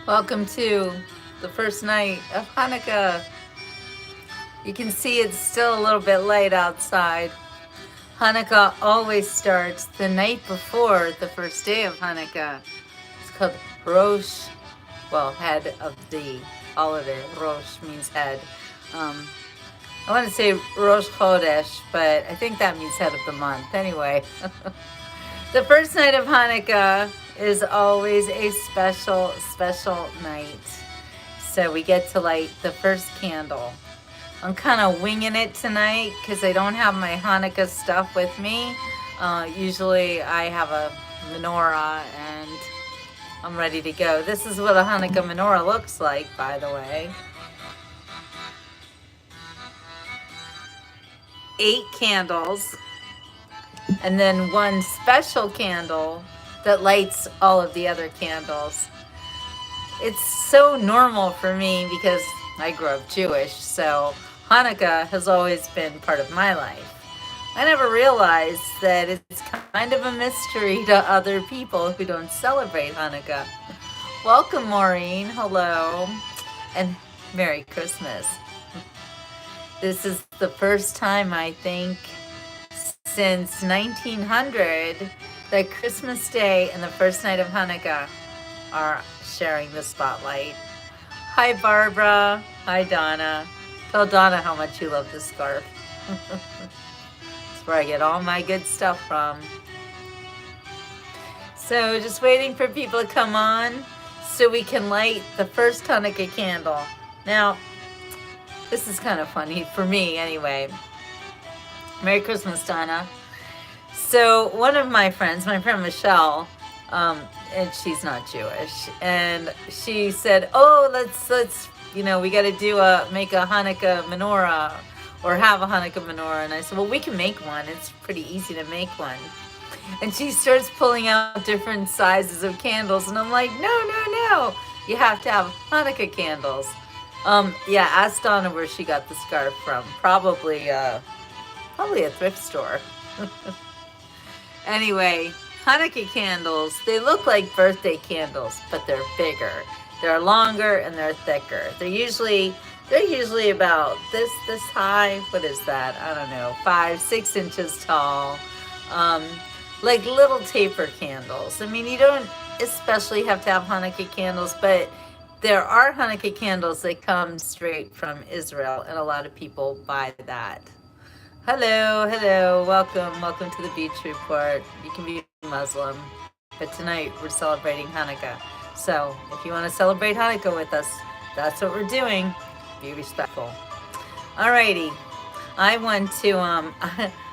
Welcome to the first night of Hanukkah. You can see it's still a little bit light outside. Hanukkah always starts the night before the first day of Hanukkah. It's called Rosh, well, head of the holiday. Rosh means head. Um, I want to say Rosh Chodesh, but I think that means head of the month. Anyway, the first night of Hanukkah is always a special, special night. So we get to light the first candle. I'm kind of winging it tonight because I don't have my Hanukkah stuff with me. Usually I have a menorah and I'm ready to go. This is what a Hanukkah menorah looks like, by the way. 8 candles, and then one special candle that lights all of the other candles. It's so normal for me because I grew up Jewish, so Hanukkah has always been part of my life. I never realized that it's kind of a mystery to other people who don't celebrate Hanukkah. Welcome, Maureen. Hello. And Merry Christmas. This is the first time, I think, since 1900 that Christmas Day and the first night of Hanukkah are sharing the spotlight. Hi, Barbara. Hi, Donna. Tell Donna how much you love this scarf. That's where I get all my good stuff from. So just waiting for people to come on so we can light the first Hanukkah candle. Now, this is kind of funny for me anyway. Merry Christmas, Donna. So one of my friends, my friend Michelle, and she's not Jewish, and she said, "Oh, let's we got to make a Hanukkah menorah or have a Hanukkah menorah." And I said, "Well, we can make one. It's pretty easy to make one." And she starts pulling out different sizes of candles, and I'm like, "No! You have to have Hanukkah candles." Yeah, ask Donna where she got the scarf from. Probably a thrift store. Anyway, Hanukkah candles, they look like birthday candles, but they're bigger. They're longer and they're thicker. They're usually about this high. What is that? I don't know, 5-6 inches tall. Um, like little taper candles. I mean, you don't especially have to have Hanukkah candles, but there are Hanukkah candles that come straight from Israel, and a lot of people buy that. Hello, welcome to the Beach Report. You can be Muslim, but tonight we're celebrating Hanukkah. So if you want to celebrate Hanukkah with us, that's what we're doing. Be respectful. Alrighty, I want to,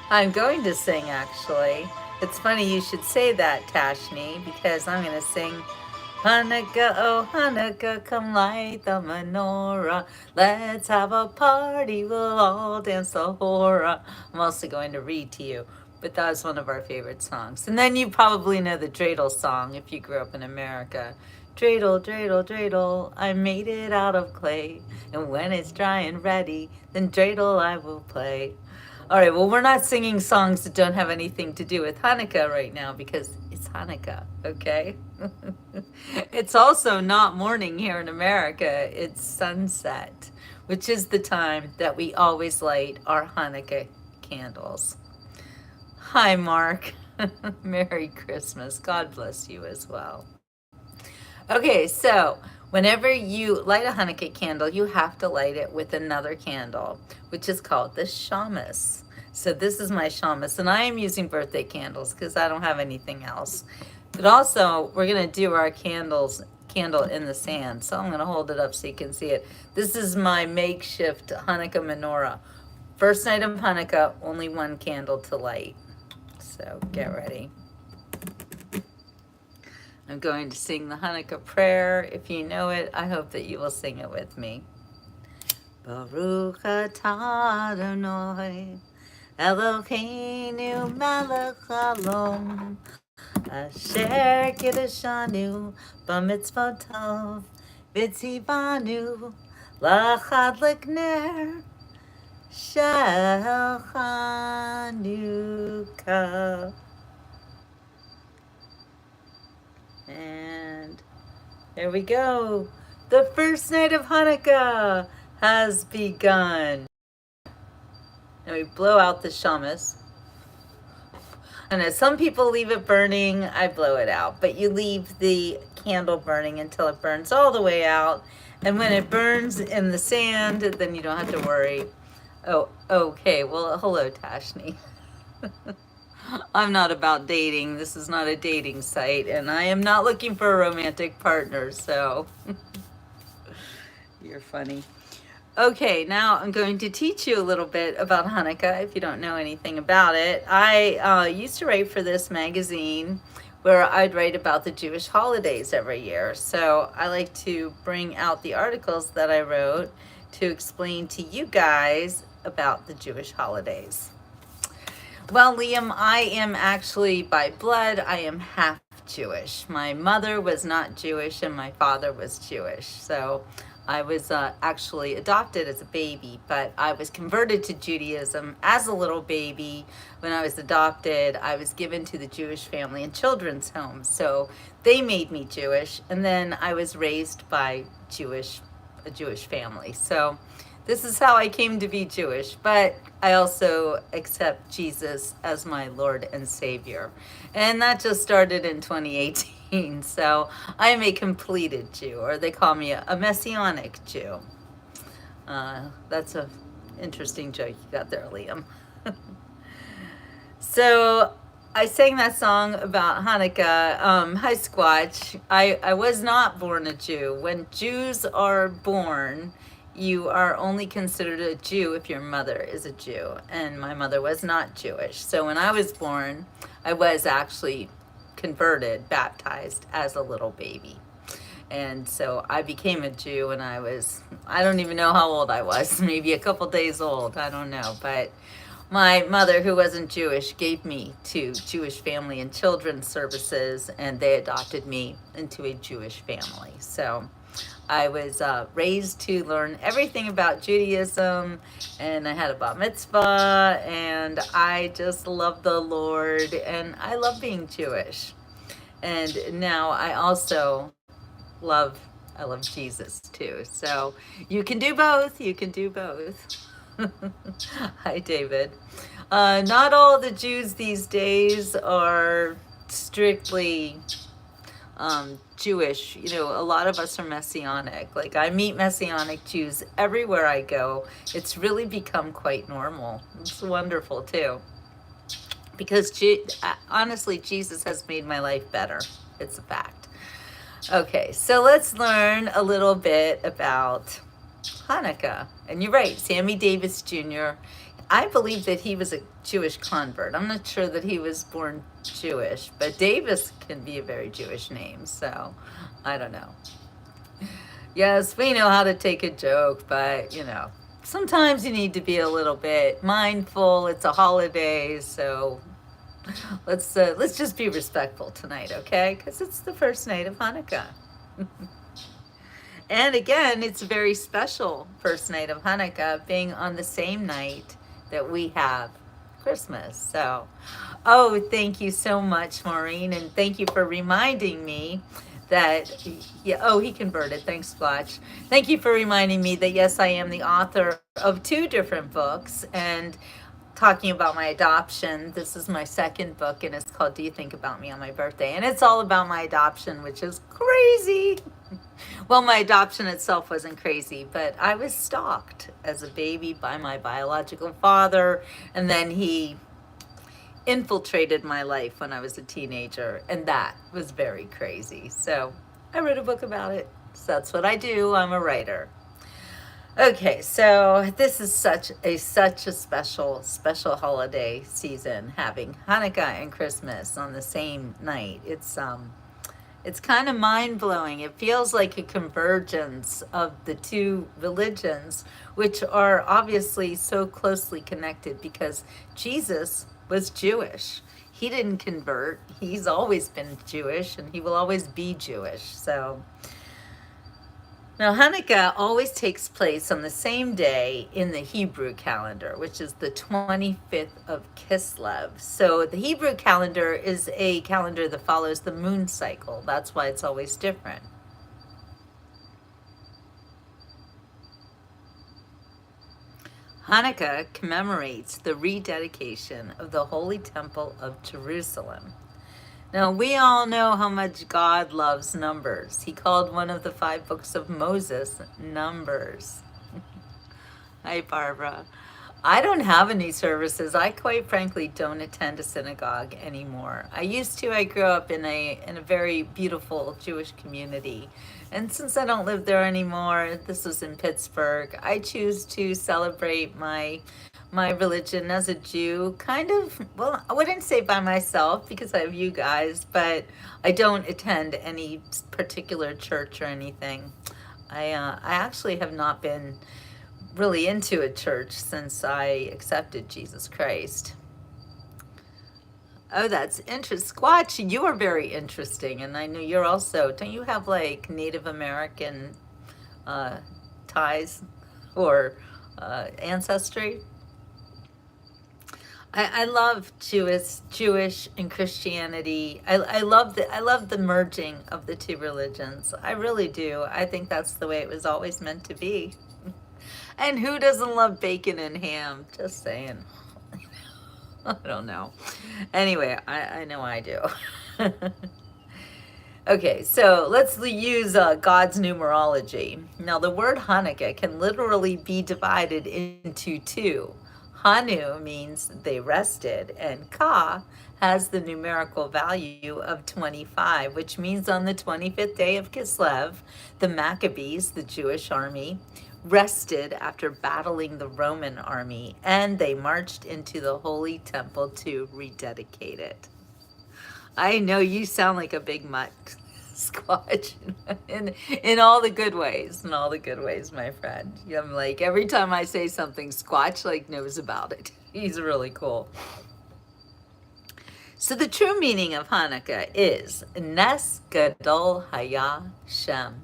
I'm going to sing actually. It's funny you should say that, Tashni, because I'm going to sing Hanukkah, oh Hanukkah, come light the menorah. Let's have a party, we'll all dance the hora. I'm also going to read to you, but that was one of our favorite songs. And then you probably know the dreidel song if you grew up in America. Dreidel, dreidel, dreidel, I made it out of clay. And when it's dry and ready, then dreidel I will play. All right, well, we're not singing songs that don't have anything to do with Hanukkah right now because it's Hanukkah, okay? It's also not morning here in America, it's sunset, which is the time that we always light our Hanukkah candles. Hi, Mark. Merry Christmas. God bless you as well. Okay, so whenever you light a Hanukkah candle, you have to light it with another candle, which is called the shamus. So this is my shamus, and I am using birthday candles because I don't have anything else. But also, we're going to do our candle in the sand. So I'm going to hold it up so you can see it. This is my makeshift Hanukkah menorah. First night of Hanukkah, only one candle to light. So get ready. I'm going to sing the Hanukkah prayer. If you know it, I hope that you will sing it with me. Baruch atah Adonai Eloheinu melech haolam asher kiddushanu b'mitzvotav v'tzivanu l'chadlik ner shel Hanukkah. And There we go. The first night of Hanukkah has begun. And we blow out the shamas. And as some people leave it burning, I blow it out. But you leave the candle burning until it burns all the way out. And when it burns in the sand, then you don't have to worry. Oh, okay. Well, hello, Tashni. I'm not about dating. This is not a dating site. And I am not looking for a romantic partner, so you're funny. Okay, now I'm going to teach you a little bit about Hanukkah if you don't know anything about it. I used to write for this magazine where I'd write about the Jewish holidays every year. So I like to bring out the articles that I wrote to explain to you guys about the Jewish holidays. Well, Liam, I am actually by blood, I am half Jewish. My mother was not Jewish and my father was Jewish. So I was actually adopted as a baby, but I was converted to Judaism as a little baby. When I was adopted, I was given to the Jewish family and children's home. So they made me Jewish, and then I was raised by a Jewish family. So this is how I came to be Jewish, but I also accept Jesus as my Lord and Savior. And that just started in 2018. So I am a completed Jew, or they call me a Messianic Jew. That's an interesting joke you got there, Liam. So I sang that song about Hanukkah. Hi, Squatch. I was not born a Jew. When Jews are born, you are only considered a Jew if your mother is a Jew, and my mother was not Jewish. So when I was born, I was actually converted, baptized as a little baby. And so I became a Jew when I don't even know how old I was, maybe a couple days old, I don't know. But my mother, who wasn't Jewish, gave me to Jewish Family and Children's Services, and they adopted me into a Jewish family. So I was raised to learn everything about Judaism, and I had a bat mitzvah, and I just love the Lord, and I love being Jewish. And now I also love Jesus too. So you can do both. You can do both. Hi, David. Not all the Jews these days are strictly Jewish. You know, a lot of us are Messianic. Like, I meet Messianic Jews everywhere I go. It's really become quite normal. It's wonderful too. Because honestly, Jesus has made my life better. It's a fact. Okay, so let's learn a little bit about Hanukkah. And you're right, Sammy Davis Jr., I believe that he was a Jewish convert. I'm not sure that he was born Jewish, but Davis can be a very Jewish name, so I don't know. Yes, we know how to take a joke, but you know, sometimes you need to be a little bit mindful. It's a holiday, so let's just be respectful tonight, okay? Because it's the first night of Hanukkah. And again, it's a very special first night of Hanukkah, being on the same night that we have Christmas. So, oh, thank you so much, Maureen, and thank you for reminding me that, yeah, oh, he converted. Thanks, Squatch. Thank you for reminding me that, yes, I am the author of 2 different books, and talking about my adoption. This is my second book, and it's called Do You Think About Me on My Birthday? And it's all about my adoption, which is crazy. Well, my adoption itself wasn't crazy, but I was stalked as a baby by my biological father, and then he infiltrated my life when I was a teenager, and that was very crazy. So I wrote a book about it. So that's what I do. I'm a writer. Okay, so this is such a special holiday season, having Hanukkah and Christmas on the same night. It's kind of mind-blowing. It feels like a convergence of the 2 religions, which are obviously so closely connected because Jesus was Jewish. He didn't convert. He's always been Jewish, and he will always be Jewish. So now, Hanukkah always takes place on the same day in the Hebrew calendar, which is the 25th of Kislev. So the Hebrew calendar is a calendar that follows the moon cycle. That's why it's always different. Hanukkah commemorates the rededication of the Holy Temple of Jerusalem. Now, we all know how much God loves numbers. He called one of the 5 books of Moses Numbers. Hi, Barbara. I don't have any services. I quite frankly don't attend a synagogue anymore. I used to. I grew up in a very beautiful Jewish community. And since I don't live there anymore, this was in Pittsburgh, I choose to celebrate my religion as a Jew, kind of, well, I wouldn't say by myself because I have you guys, but I don't attend any particular church or anything. I actually have not been really into a church since I accepted Jesus Christ. Oh, that's interesting. Squatch, you are very interesting, and I know you're also, don't you have like Native American ties or ancestry? I love Jewish and Christianity. I love the merging of the 2 religions. I really do. I think that's the way it was always meant to be. And who doesn't love bacon and ham? Just saying. I don't know. Anyway, I know I do. Okay, so let's use God's numerology. Now, the word Hanukkah can literally be divided into 2. Hanu means they rested, and Ka has the numerical value of 25, which means on the 25th day of Kislev, the Maccabees, the Jewish army, rested after battling the Roman army, and they marched into the Holy Temple to rededicate it. I know you sound like a big mutt, Squatch, in all the good ways, my friend. I'm like, every time I say something, Squatch like knows about it. He's really cool. So the true meaning of Hanukkah is Nes Gadol Haya Shem.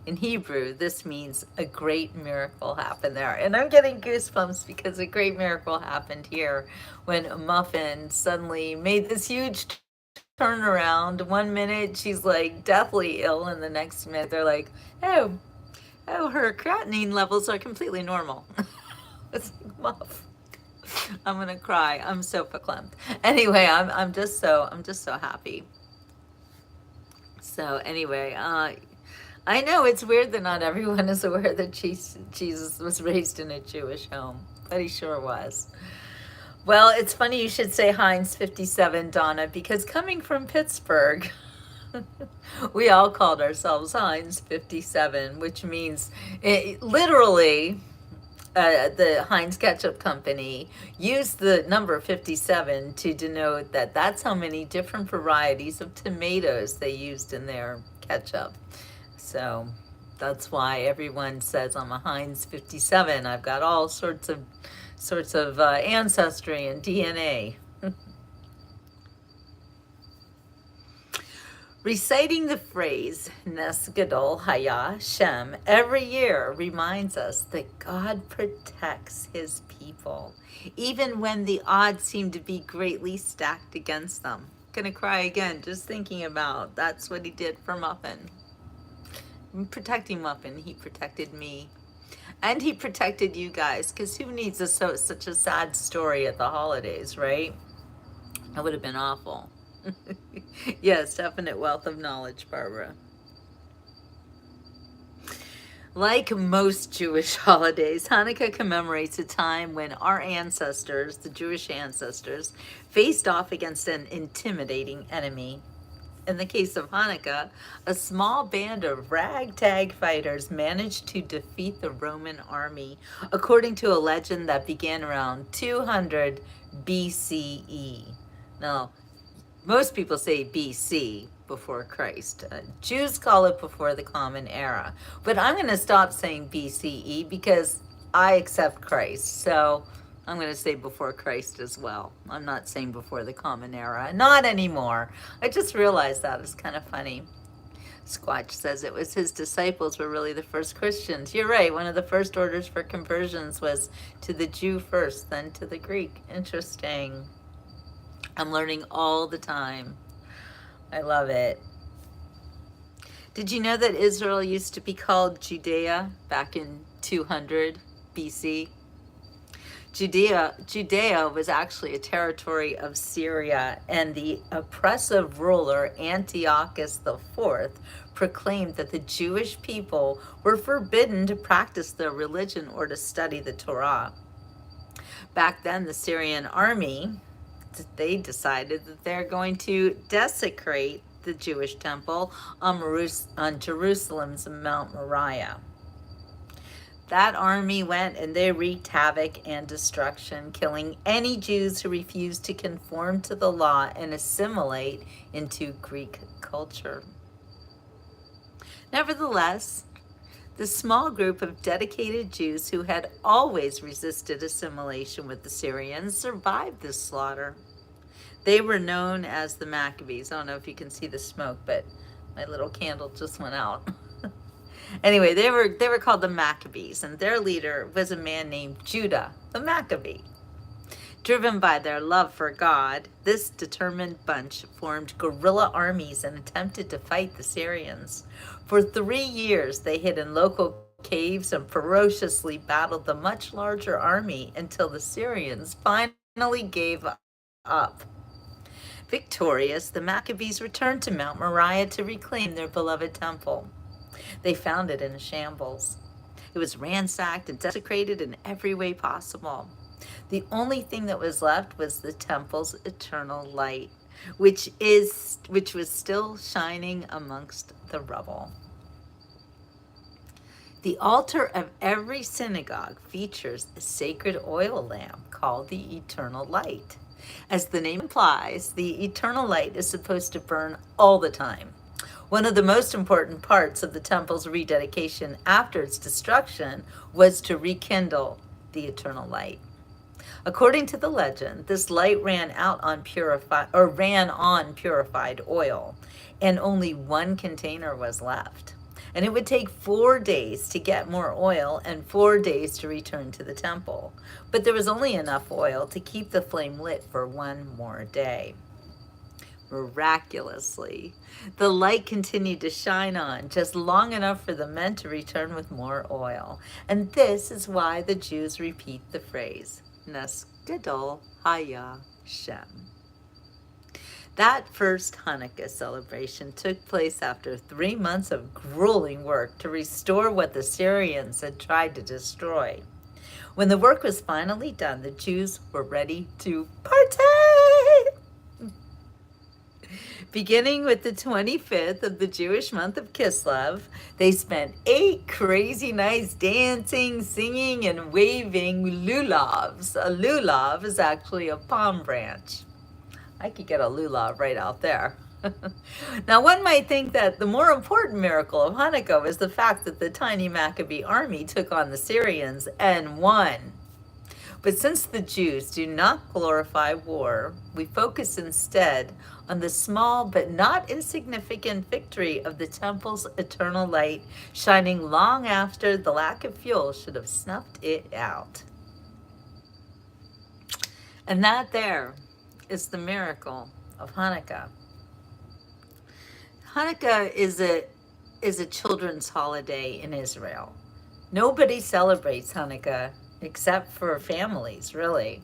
In Hebrew, this means a great miracle happened there. And I'm getting goosebumps because a great miracle happened here when a muffin suddenly made this huge turnaround. 1 minute she's like deathly ill, and the next minute they're like, oh, her creatinine levels are completely normal. It's like, Muff, I'm gonna cry. I'm so verklempt. Anyway, I'm just so happy. So anyway, I know it's weird that not everyone is aware that Jesus was raised in a Jewish home, but he sure was. Well, it's funny you should say Heinz 57, Donna, because coming from Pittsburgh, we all called ourselves Heinz 57, which means literally the Heinz Ketchup Company used the number 57 to denote that that's how many different varieties of tomatoes they used in their ketchup. So that's why everyone says I'm a Heinz 57. I've got all sorts of ancestry and DNA. Reciting the phrase Nes Gadol Haya Shem every year reminds us that God protects his people, even when the odds seem to be greatly stacked against them. Gonna cry again just thinking about that's what he did for Muffin. Protecting Muffin, he protected me. And he protected you guys, because who needs such a sad story at the holidays, right? That would have been awful. Yes, definite wealth of knowledge, Barbara. Like most Jewish holidays, Hanukkah commemorates a time when our ancestors, the Jewish ancestors, faced off against an intimidating enemy. In the case of Hanukkah, a small band of ragtag fighters managed to defeat the Roman army, according to a legend that began around 200 BCE. Now, most people say BC, before Christ. Jews call it before the Common Era. But I'm going to stop saying BCE because I accept Christ. So I'm going to say before Christ as well. I'm not saying before the Common Era. Not anymore. I just realized that. It's kind of funny. Squatch says it was his disciples were really the first Christians. You're right. One of the first orders for conversions was to the Jew first, then to the Greek. Interesting. I'm learning all the time. I love it. Did you know that Israel used to be called Judea back in 200 BC? Judea was actually a territory of Syria, and the oppressive ruler Antiochus IV proclaimed that the Jewish people were forbidden to practice their religion or to study the Torah. Back then, the Syrian army, they decided that they're going to desecrate the Jewish temple on Jerusalem's Mount Moriah. That army went and they wreaked havoc and destruction, killing any Jews who refused to conform to the law and assimilate into Greek culture. Nevertheless, the small group of dedicated Jews who had always resisted assimilation with the Syrians survived this slaughter. They were known as the Maccabees. I don't know if you can see the smoke, but my little candle just went out. Anyway, they were called the Maccabees, and their leader was a man named Judah, the Maccabee. Driven by their love for God, this determined bunch formed guerrilla armies and attempted to fight the Syrians. For 3 years, they hid in local caves and ferociously battled the much larger army until the Syrians finally gave up. Victorious, the Maccabees returned to Mount Moriah to reclaim their beloved temple. They found it in a shambles. It was ransacked and desecrated in every way possible. The only thing that was left was the temple's eternal light, which was still shining amongst the rubble. The altar of every synagogue features a sacred oil lamp called the eternal light. As the name implies, the eternal light is supposed to burn all the time. One of the most important parts of the temple's rededication after its destruction was to rekindle the eternal light. According to the legend, this light ran on purified oil, and only one container was left. And it would take 4 days to get more oil and 4 days to return to the temple. But there was only enough oil to keep the flame lit for 1 more day. Miraculously, the light continued to shine on just long enough for the men to return with more oil. And this is why the Jews repeat the phrase, Nes Gadol Haya Shem. That first Hanukkah celebration took place after 3 months of grueling work to restore what the Syrians had tried to destroy. When the work was finally done, the Jews were ready to party! Beginning with the 25th of the Jewish month of Kislev, they spent 8 crazy nights dancing, singing, and waving lulavs. A lulav is actually a palm branch. I could get a lulav right out there. Now, one might think that the more important miracle of Hanukkah was the fact that the tiny Maccabee army took on the Syrians and won. But since the Jews do not glorify war, we focus instead on the small but not insignificant victory of the temple's eternal light, shining long after the lack of fuel should have snuffed it out. And that there is the miracle of Hanukkah. Hanukkah is a children's holiday in Israel. Nobody celebrates Hanukkah except for families, really.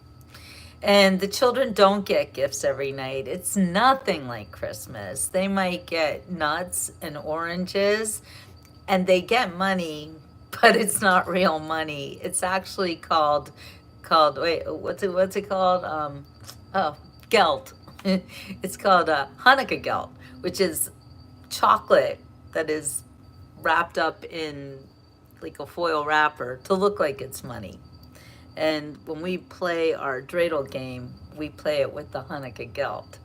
And the children don't get gifts every night. It's nothing like Christmas. They might get nuts and oranges, and they get money, but it's not real money. It's actually called what's it called? Gelt. It's called Hanukkah Gelt, which is chocolate that is wrapped up in like a foil wrapper to look like it's money. And when we play our dreidel game, we play it with the Hanukkah Gelt.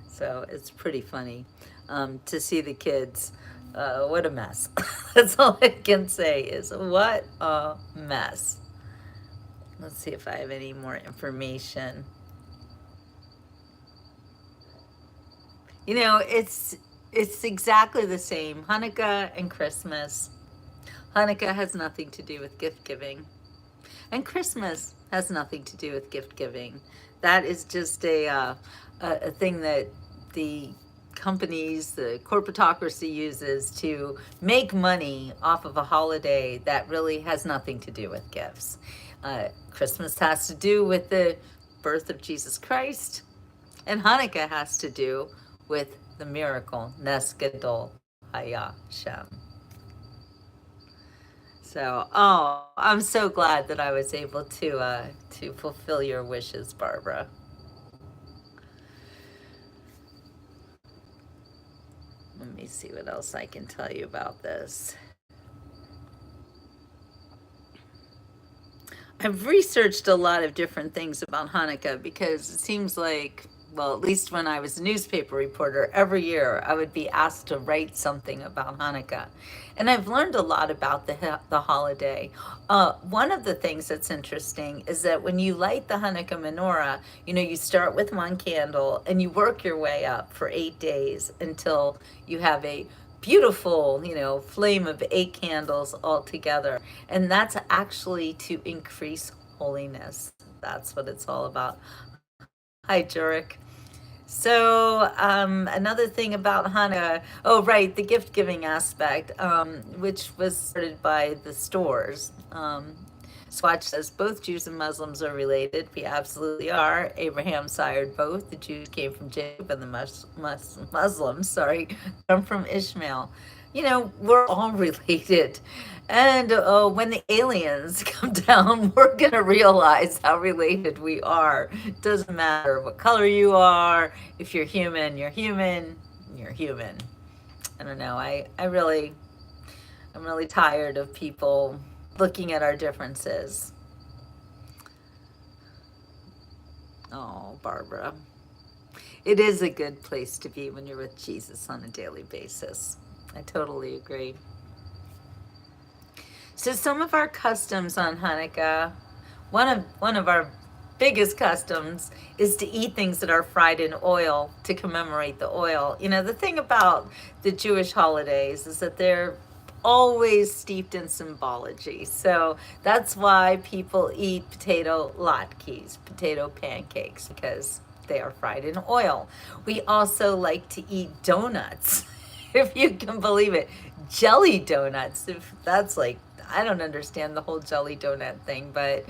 So it's pretty funny to see the kids. What a mess. That's all I can say is what a mess. Let's see if I have any more information. You know, it's exactly the same. Hanukkah and Christmas. Hanukkah has nothing to do with gift giving. And Christmas has nothing to do with gift giving. That is just a thing that the companies, the corporatocracy uses to make money off of a holiday that really has nothing to do with gifts. Christmas has to do with the birth of Jesus Christ, and Hanukkah has to do with the miracle, Nes Gadol Haya Shem. So, oh, I'm so glad that I was able to fulfill your wishes, Barbara. Let me see what else I can tell you about this. I've researched a lot of different things about Hanukkah because it seems like, well, at least when I was a newspaper reporter, every year I would be asked to write something about Hanukkah. And I've learned a lot about the holiday. One of the things that's interesting is that when you light the Hanukkah menorah, you start with one candle and you work your way up for 8 days until you have a beautiful, flame of 8 candles all together. And that's actually to increase holiness. That's what it's all about. Hi, Jurek. So another thing about Hanukkah, oh, right, the gift giving aspect, which was started by the stores. Swatch says both Jews and Muslims are related. We absolutely are. Abraham sired both. The Jews came from Jacob and the Muslims, come from Ishmael. We're all related. And when the aliens come down, we're going to realize how related we are. It doesn't matter what color you are. If you're human, you're human. You're human. I don't know. I'm really tired of people looking at our differences. Oh, Barbara. It is a good place to be when you're with Jesus on a daily basis. I totally agree. So some of our customs on Hanukkah, one of our biggest customs is to eat things that are fried in oil to commemorate the oil. The thing about the Jewish holidays is that they're always steeped in symbology. So that's why people eat potato latkes, potato pancakes, because they are fried in oil. We also like to eat donuts, if you can believe it. Jelly donuts, if that's like, I don't understand the whole jelly donut thing, but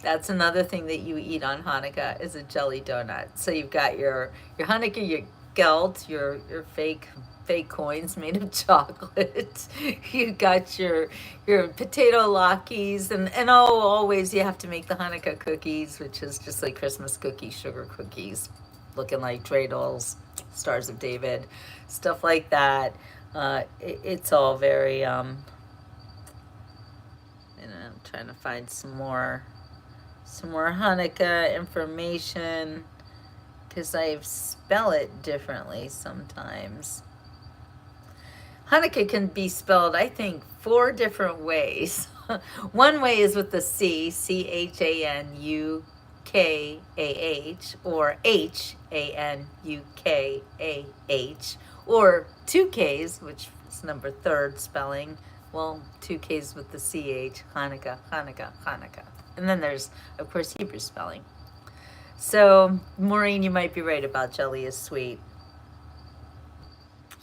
that's another thing that you eat on Hanukkah is a jelly donut. So you've got your Hanukkah, your gelt, your fake coins made of chocolate. You got your potato latkes, and always you have to make the Hanukkah cookies, which is just like Christmas cookies, sugar cookies, looking like dreidels, Stars of David, stuff like that. It's all very, I'm trying to find some more Hanukkah information, because I spell it differently sometimes. Hanukkah can be spelled, I think, 4 different ways. One way is with the C, Chanukkah, or Hanukkah, or 2 Ks, which is number 3rd spelling. Well, 2 Ks with the CH, Hanukkah, Hanukkah, Hanukkah. And then there's, of course, Hebrew spelling. So, Maureen, you might be right about jelly is sweet.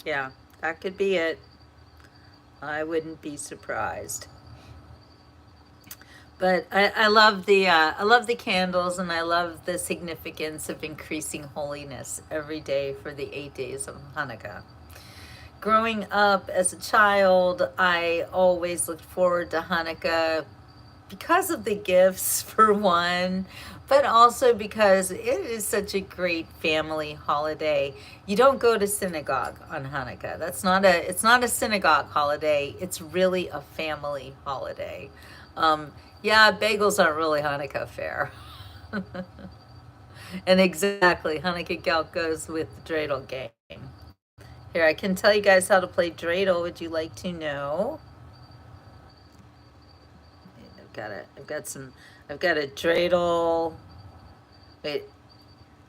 Yeah, that could be it. I wouldn't be surprised. But I love the candles, and I love the significance of increasing holiness every day for the 8 days of Hanukkah. Growing up as a child, I always looked forward to Hanukkah because of the gifts, for one, but also because it is such a great family holiday. You don't go to synagogue on Hanukkah. It's not a synagogue holiday. It's really a family holiday. Yeah, bagels aren't really Hanukkah fare. And exactly, Hanukkah gelt goes with the dreidel game. Here, I can tell you guys how to play dreidel. Would you like to know? I've got a dreidel. Wait,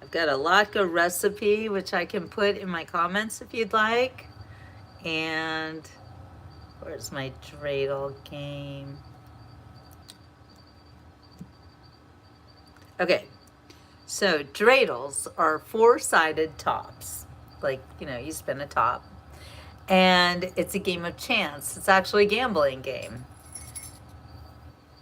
I've got a latke recipe, which I can put in my comments if you'd like. And where's my dreidel game? Okay, so dreidels are 4-sided tops. Like, you spin a top. And it's a game of chance. It's actually a gambling game.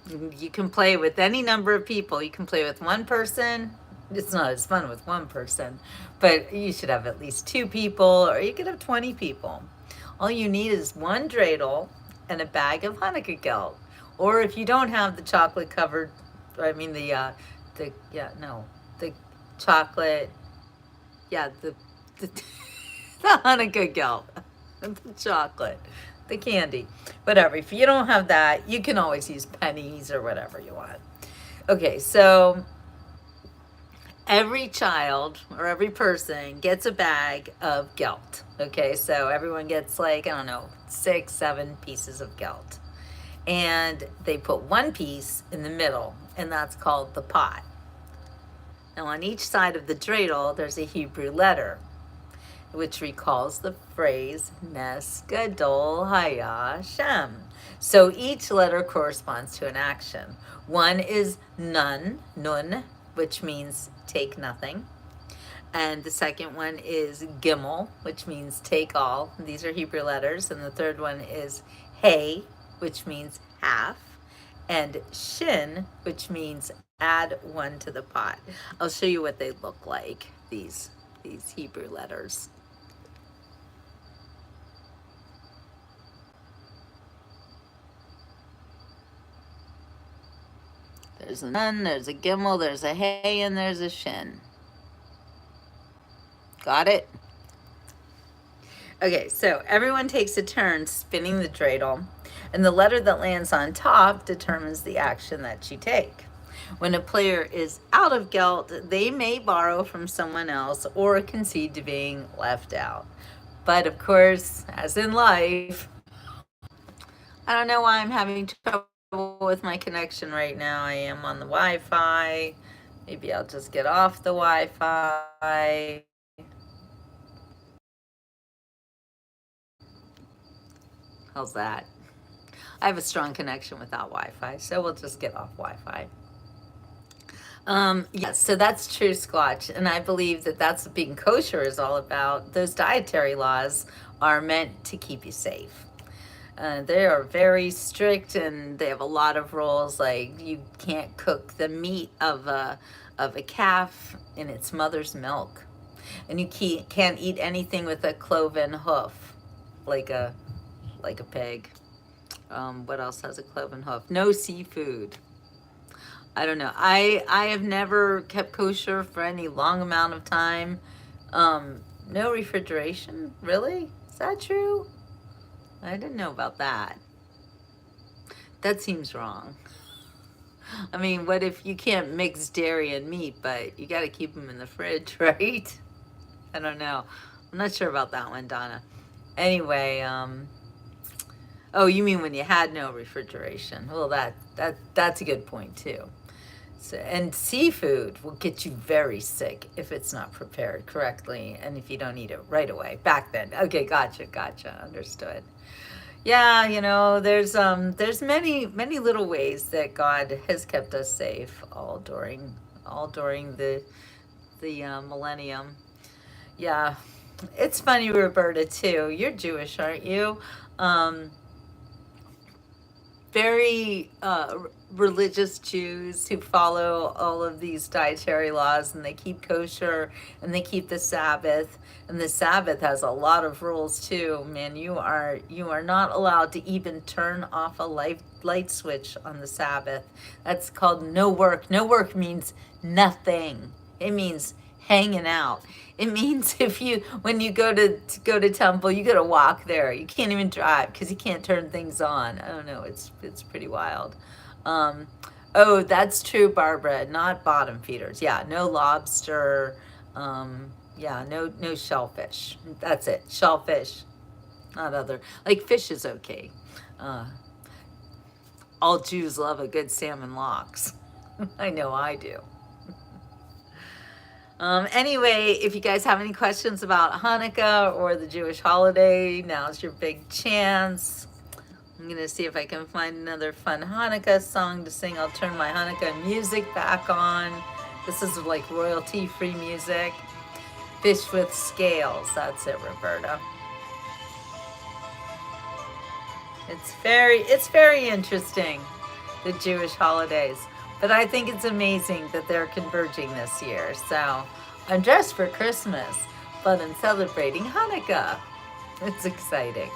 You can play with any number of people. You can play with one person. It's not as fun with one person, but you should have at least 2 people, or you could have 20 people. All you need is one dreidel and a bag of Hanukkah gelt. Or if you don't have the chocolate covered, I mean the chocolate, the the Hanukkah gelt, the chocolate, the candy, whatever. If you don't have that, you can always use pennies or whatever you want. Okay, so every child or every person gets a bag of gelt. Okay, so everyone gets, like, I don't know, 6, 7 pieces of gelt. And they put one piece in the middle, and that's called the pot. Now, on each side of the dreidel, there's a Hebrew letter, which recalls the phrase Nes Gadol Haya Shem. So each letter corresponds to an action. One is nun, which means take nothing. And the second one is Gimel, which means take all. These are Hebrew letters. And the third one is Hey, which means half. And Shin, which means add one to the pot. I'll show you what they look like, these Hebrew letters. There's a nun, there's a Gimel, there's a Hey, and there's a Shin. Got it? Okay, so everyone takes a turn spinning the dreidel, and the letter that lands on top determines the action that you take. When a player is out of gelt, they may borrow from someone else or concede to being left out. But of course, as in life, I don't know why I'm having trouble with my connection right now. I am on the Wi-Fi. Maybe I'll just get off the Wi-Fi. How's that? I have a strong connection without Wi-Fi, so we'll just get off Wi-Fi. Yes, so that's true, Squatch, and I believe that that's what being kosher is all about. Those dietary laws are meant to keep you safe. They are very strict, and they have a lot of rules, like you can't cook the meat of a calf in its mother's milk, and you can't eat anything with a cloven hoof, like a pig. What else has a cloven hoof? No seafood. I don't know. I have never kept kosher for any long amount of time. No refrigeration? Really? Is that true? I didn't know about that. That seems wrong. I mean, what if you can't mix dairy and meat, but you got to keep them in the fridge, right? I don't know. I'm not sure about that one, Donna. Anyway, oh, you mean when you had no refrigeration? Well, that's a good point too. So, and seafood will get you very sick if it's not prepared correctly and if you don't eat it right away. Back then. Okay, gotcha, understood. Yeah, there's many little ways that God has kept us safe all during the millennium. Yeah, it's funny, Roberta, too. You're Jewish, aren't you? Very religious Jews who follow all of these dietary laws, and they keep kosher, and they keep the Sabbath. And the Sabbath has a lot of rules too. Man, you are not allowed to even turn off a light switch on the Sabbath. That's called no work. No work means nothing. It means hanging out. It means when you go to temple, you got to walk there. You can't even drive because you can't turn things on. I don't know. It's pretty wild. Oh, that's true, Barbara. Not bottom feeders. Yeah, no lobster. Yeah, no shellfish. That's it. Shellfish. Not other. Like fish is okay. All Jews love a good salmon lox. I know I do. Anyway, if you guys have any questions about Hanukkah or the Jewish holiday, now's your big chance. I'm going to see if I can find another fun Hanukkah song to sing. I'll turn my Hanukkah music back on. This is like royalty-free music. Fish with scales. That's it, Roberta. It's very interesting. the Jewish holidays. But I think it's amazing that they're converging this year. So I'm dressed for Christmas, but I'm celebrating Hanukkah. It's exciting.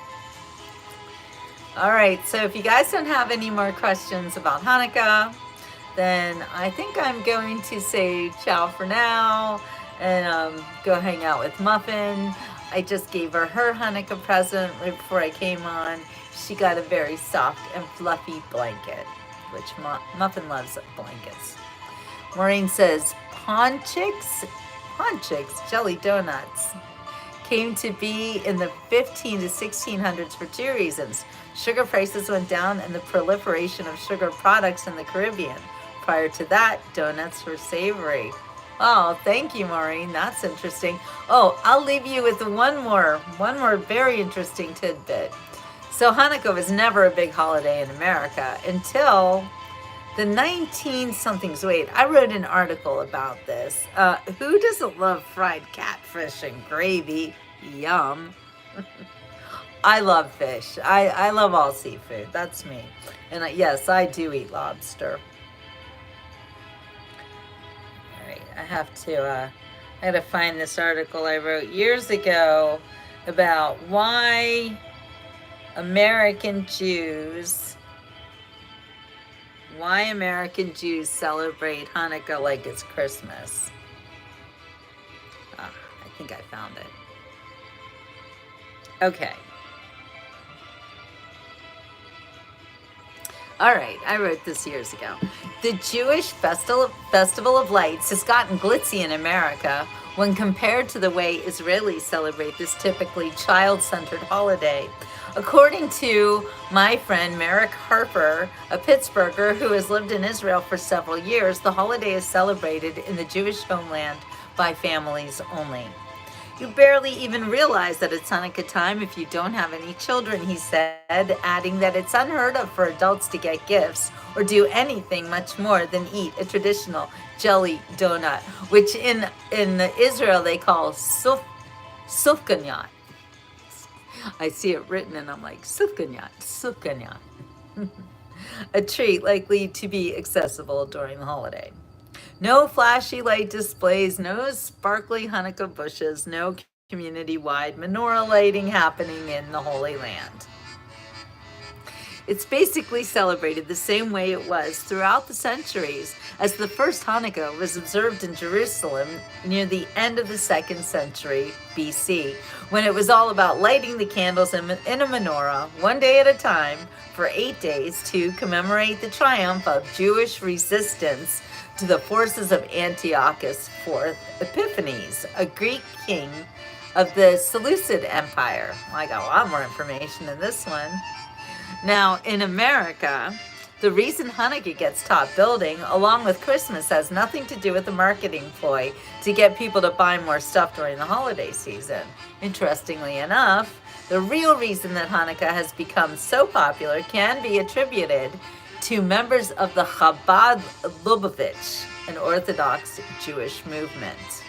All right, so if you guys don't have any more questions about Hanukkah, then I think I'm going to say ciao for now and go hang out with Muffin. I just gave her Hanukkah present right before I came on. She got a very soft and fluffy blanket, which Muffin loves blankets. Maureen says, Ponchix, jelly donuts, came to be in the 15 to 1600s for two reasons. Sugar prices went down and the proliferation of sugar products in the Caribbean. Prior to that, donuts were savory. Oh, thank you, Maureen. That's interesting. Oh, I'll leave you with one more very interesting tidbit. So Hanukkah was never a big holiday in America until the 19-somethings. Wait, I wrote an article about this. Who doesn't love fried catfish and gravy? Yum. I love fish. I love all seafood. That's me. And yes, I do eat lobster. All right, I had to find this article I wrote years ago about why American Jews celebrate Hanukkah like it's Christmas. I think I found it. Okay. All right, I wrote this years ago. The Jewish Festival of Lights has gotten glitzy in America when compared to the way Israelis celebrate this typically child-centered holiday. According to my friend Merrick Harper, a Pittsburgher who has lived in Israel for several years, the holiday is celebrated in the Jewish homeland by families only. You barely even realize that it's Hanukkah time if you don't have any children, he said, adding that it's unheard of for adults to get gifts or do anything much more than eat a jelly donut, which in Israel they call sufganiyat. I see it written and I'm like, sufganiyat. A treat likely to be accessible during the holiday. No flashy light displays, no sparkly Hanukkah bushes, no community-wide menorah lighting happening in the Holy Land. It's basically celebrated the same way it was throughout the centuries, as the first Hanukkah was observed in Jerusalem near the end of the 2nd century BC, when it was all about lighting the candles in a menorah, one day at a time, for 8 days to commemorate the triumph of Jewish resistance to the forces of Antiochus IV Epiphanes, a Greek king of the Seleucid Empire. Well, I got a lot more information in this one. Now, in America, the reason Hanukkah gets top building, along with Christmas, has nothing to do with the marketing ploy to get people to buy more stuff during the holiday season. Interestingly enough, the real reason that Hanukkah has become so popular can be attributed to members of the Chabad Lubavitch, an Orthodox Jewish movement.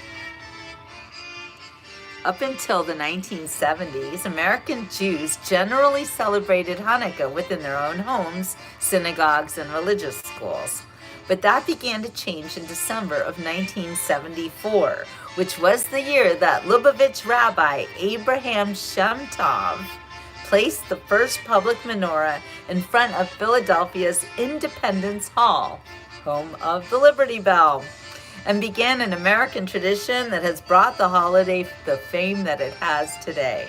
Up until the 1970s, American Jews generally celebrated Hanukkah within their own homes, synagogues, and religious schools. But that began to change in December of 1974, which was the year that Lubavitch Rabbi Abraham Shem Tov placed the first public menorah in front of Philadelphia's Independence Hall, home of the Liberty Bell, and began an American tradition that has brought the holiday the fame that it has today.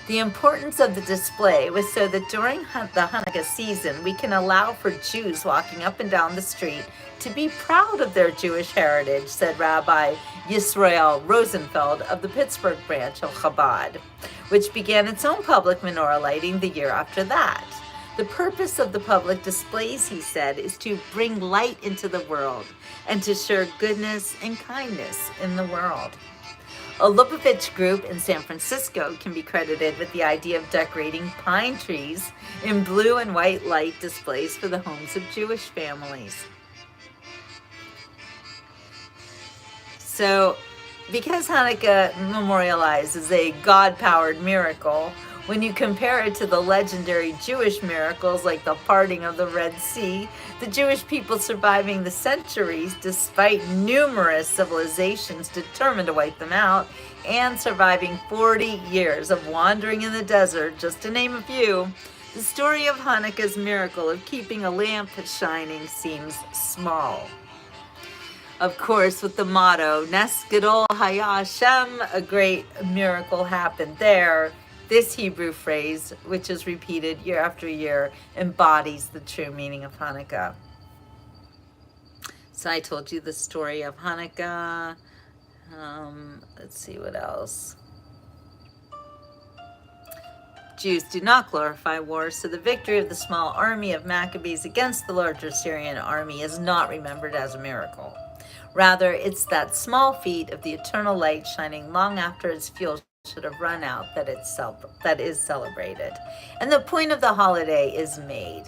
The importance of the display was so that during the Hanukkah season, we can allow for Jews walking up and down the street to be proud of their Jewish heritage, said Rabbi Yisrael Rosenfeld of the Pittsburgh branch of Chabad, which began its own public menorah lighting the year after that. The purpose of the public displays, he said, is to bring light into the world and to share goodness and kindness in the world. A Lubavitch group in San Francisco can be credited with the idea of decorating pine trees in blue and white light displays for the homes of Jewish families. So, because Hanukkah memorializes a God-powered miracle, When you compare it to the legendary Jewish miracles like the parting of the Red Sea, the Jewish people surviving the centuries despite numerous civilizations determined to wipe them out, and surviving 40 years of wandering in the desert, just to name a few, the story of Hanukkah's miracle of keeping a lamp shining seems small. Of course, with the motto, Nes Gadol Haya Hashem, a great miracle happened there, this Hebrew phrase, which is repeated year after year, embodies the true meaning of Hanukkah. So I told you the story of Hanukkah. Let's see what else. Jews do not glorify war, so the victory of the small army of Maccabees against the larger Syrian army is not remembered as a miracle. Rather, it's that small feat of the eternal light shining long after its fuel should have run out that is celebrated. And the point of the holiday is made.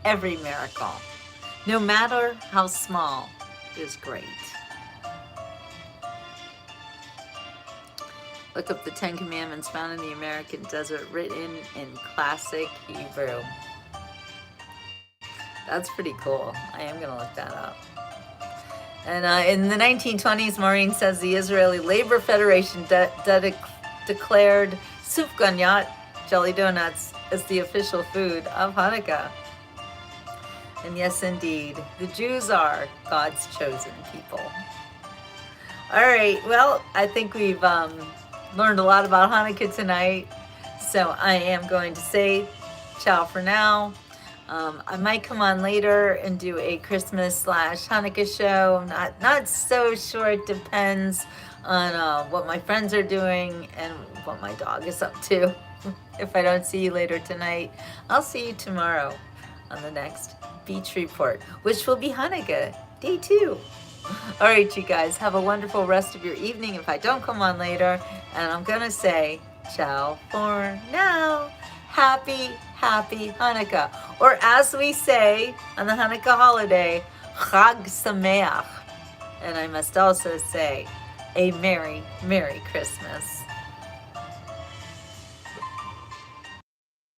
Every miracle, no matter how small, is great. Look up the 10 Commandments found in the American desert, written in classic Hebrew. That's pretty cool. I am going to look that up. And in the 1920s, Maureen says the Israeli Labor Federation declared sufganiyot, jelly donuts, as the official food of Hanukkah. And yes, indeed, the Jews are God's chosen people. All right, well, I think we've learned a lot about Hanukkah tonight. So I am going to say ciao for now. I might come on later and do a Christmas/Hanukkah show. I'm not so sure. It depends on what my friends are doing and what my dog is up to. If I don't see you later tonight, I'll see you tomorrow on the next Beach Report, which will be Hanukkah, day 2. All right, you guys, have a wonderful rest of your evening if I don't come on later. And I'm going to say ciao for now. Happy Hanukkah. Or as we say on the Hanukkah holiday, Chag Sameach. And I must also say a Merry Christmas.